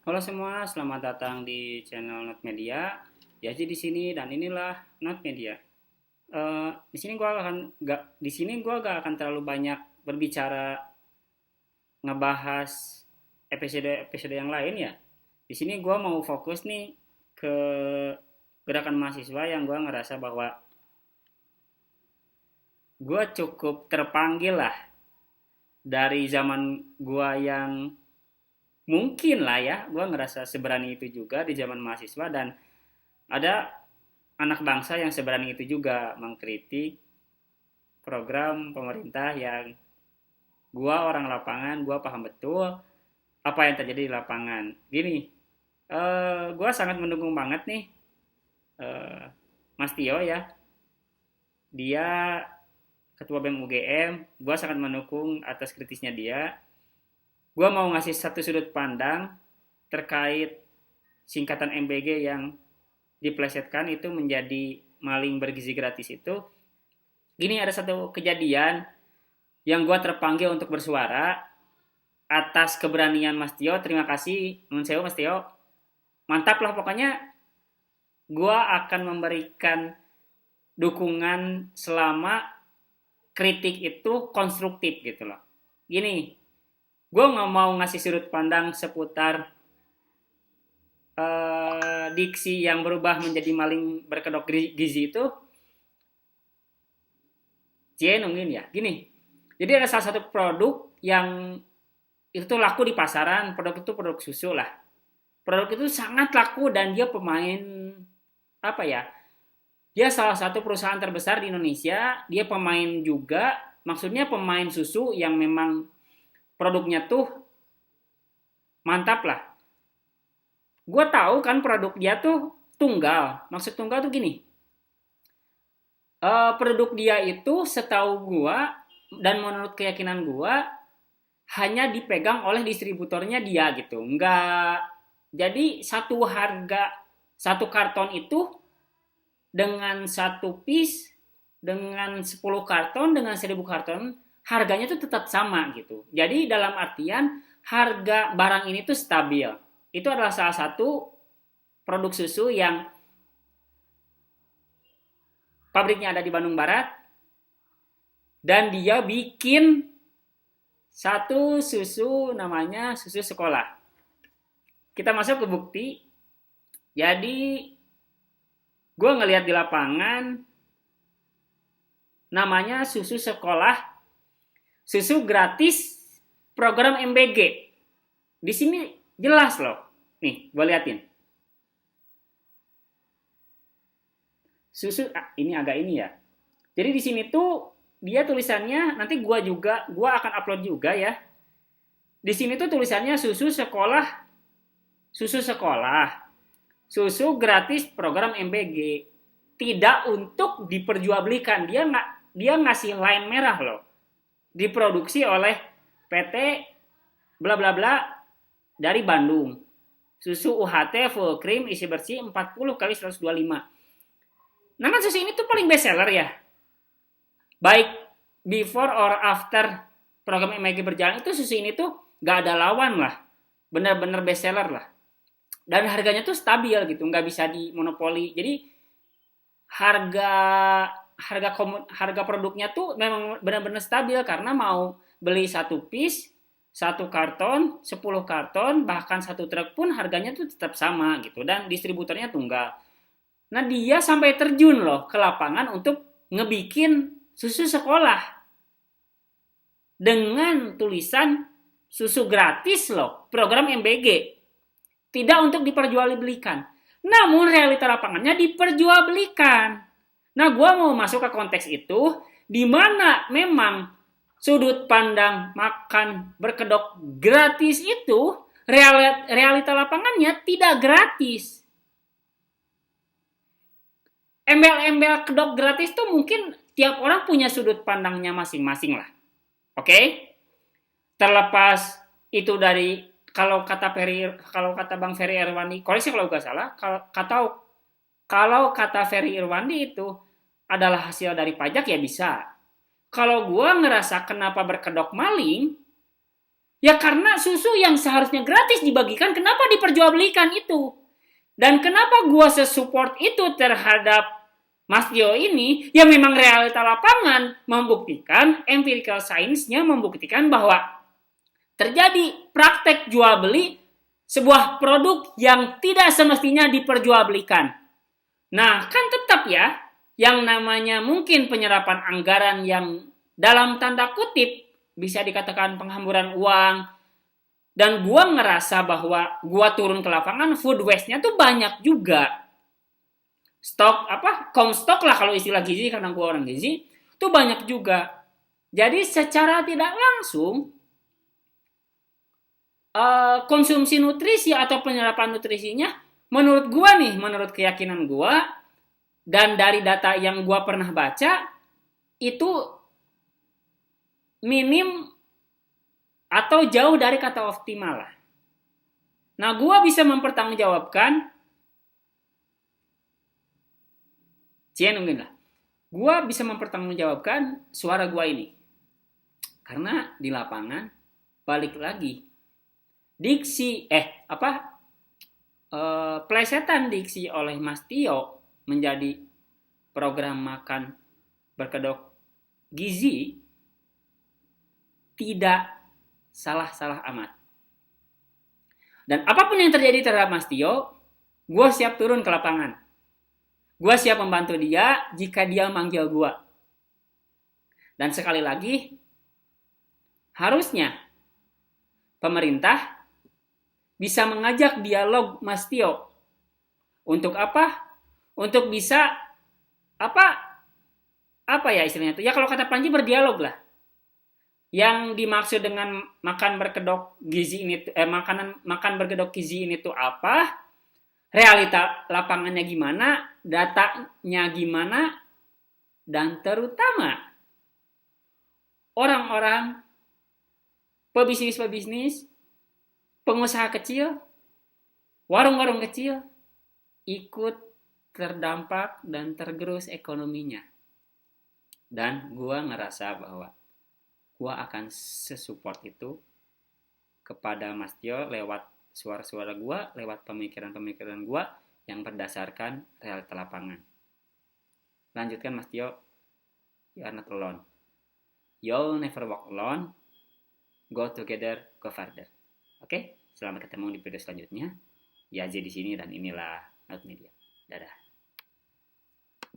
Halo semua, selamat datang di channel Not Media. Jadi di sini dan inilah Not Media. Di sini gua gak akan terlalu banyak berbicara ngebahas episode-episode yang lain ya. Di sini gua mau fokus nih ke gerakan mahasiswa yang gua ngerasa bahwa gua cukup terpanggil lah dari zaman gua yang mungkin lah ya, gua ngerasa seberani itu juga di zaman mahasiswa dan ada anak bangsa yang seberani itu juga mengkritik program pemerintah yang gua orang lapangan, gua paham betul apa yang terjadi di lapangan. Gini, gua sangat mendukung banget nih eh, Mas Tio ya. Dia ketua BEM UGM, gua sangat mendukung atas kritisnya dia. Gua mau ngasih satu sudut pandang terkait singkatan MBG yang diplesetkan itu menjadi maling bergizi gratis itu. Gini, ada satu kejadian yang gue terpanggil untuk bersuara atas keberanian Mas Tio. Terima kasih Nun Sewu Mas Tio, mantap lah pokoknya. Gue akan memberikan dukungan selama kritik itu konstruktif gitu loh. Gini, gue nggak mau ngasih sudut pandang seputar diksi yang berubah menjadi maling berkedok gizi itu nungguin ya. Gini, jadi ada salah satu produk yang itu tuh laku di pasaran. Produk itu produk susu lah. Produk itu sangat laku dan dia pemain apa ya? Dia salah satu perusahaan terbesar di Indonesia. Dia pemain juga, maksudnya pemain susu yang memang produknya tuh mantap lah. Gue tahu kan produk dia tuh tunggal. Maksud tunggal tuh gini. Produk dia itu setahu gue dan menurut keyakinan gue hanya dipegang oleh distributornya dia gitu. Enggak. Jadi satu harga satu karton itu dengan satu piece, dengan 10 karton, dengan 1000 karton, harganya tuh tetap sama gitu. Jadi dalam artian harga barang ini tuh stabil. Itu adalah salah satu produk susu yang pabriknya ada di Bandung Barat dan dia bikin satu susu namanya susu sekolah. Kita masuk ke bukti. Jadi gue ngelihat di lapangan namanya susu sekolah, susu gratis program MBG. Di sini jelas loh. Nih, gue liatin. Susu ini agak ini ya. Jadi di sini tuh dia tulisannya, nanti gua akan upload juga ya. Di sini tuh tulisannya susu sekolah, susu gratis program MBG. Tidak untuk diperjualbelikan. Dia ngasih line merah loh. Diproduksi oleh PT bla bla bla dari Bandung. Susu UHT full cream isi bersih 40 kali 125. Nah kan susu ini tuh paling best seller ya. Baik before or after program MBG berjalan itu susu ini tuh gak ada lawan lah. Bener-bener best seller lah. Dan harganya tuh stabil gitu, nggak bisa dimonopoli. Jadi harga produknya tuh memang benar-benar stabil karena mau beli satu piece, satu karton, 10 karton, bahkan satu truk pun harganya tuh tetap sama gitu dan distributornya tunggal. Nah dia sampai terjun loh ke lapangan untuk ngebikin susu sekolah dengan tulisan susu gratis loh, program MBG. Tidak untuk diperjualbelikan. Namun realita lapangannya diperjualbelikan. Nah, gue mau masuk ke konteks itu, di mana memang sudut pandang makan berkedok gratis itu, realita lapangannya tidak gratis. Embel-embel kedok gratis tuh mungkin tiap orang punya sudut pandangnya masing-masing lah. Oke? Terlepas itu dari kalau kata Bang Ferry Irwandi, koreksi kalau gak salah, kalau kata Ferry Irwandi itu adalah hasil dari pajak ya bisa. Kalau gue ngerasa kenapa berkedok maling, Ya karena susu yang seharusnya gratis dibagikan, kenapa diperjualbelikan itu? Dan kenapa gua sesupport itu terhadap Mas Dio ini? Ya memang realita lapangan membuktikan, empirical science-nya membuktikan bahwa terjadi praktek jual beli sebuah produk yang tidak semestinya diperjualbelikan. Nah, kan tetap ya, yang namanya mungkin penyerapan anggaran yang dalam tanda kutip bisa dikatakan penghamburan uang, dan gua ngerasa bahwa gua turun ke lapangan, food waste-nya tuh banyak juga. Stok Comstock lah kalau istilah gizi, karena gua orang gizi, tuh banyak juga. Jadi secara tidak langsung konsumsi nutrisi atau penyerapan nutrisinya, menurut gua nih, menurut keyakinan gua dan dari data yang gua pernah baca, itu minim atau jauh dari kata optimal lah. Nah, gua bisa mempertanggungjawabkan, mungkin lah, gua bisa mempertanggungjawabkan suara gua ini. Karena di lapangan, balik lagi, diksi, plesetan diksi oleh Mas Tio menjadi program makan berkedok gizi, tidak salah-salah amat. Dan apapun yang terjadi terhadap Mas Tio, gue siap turun ke lapangan. Gue siap membantu dia jika dia manggil gue. Dan sekali lagi, harusnya pemerintah bisa mengajak dialog Mas Tio. Untuk apa? Untuk bisa apa ya istilahnya itu? Ya kalau kata Panji, berdialog lah. Yang dimaksud dengan makan berkedok gizi ini, makan berkedok gizi ini tuh apa? Realita lapangannya gimana? Datanya gimana? Dan terutama orang-orang pebisnis, pengusaha kecil, warung-warung kecil ikut terdampak dan tergerus ekonominya. Dan gue ngerasa bahwa gue akan sesupport itu kepada Mas Tio lewat suara-suara gue, lewat pemikiran-pemikiran gue yang berdasarkan realita lapangan. Lanjutkan Mas Tio, you are not alone. You'll never walk alone. Go together, go further. Oke, selamat ketemu di video selanjutnya. Ya, di sini dan inilah Not Media. Dadah.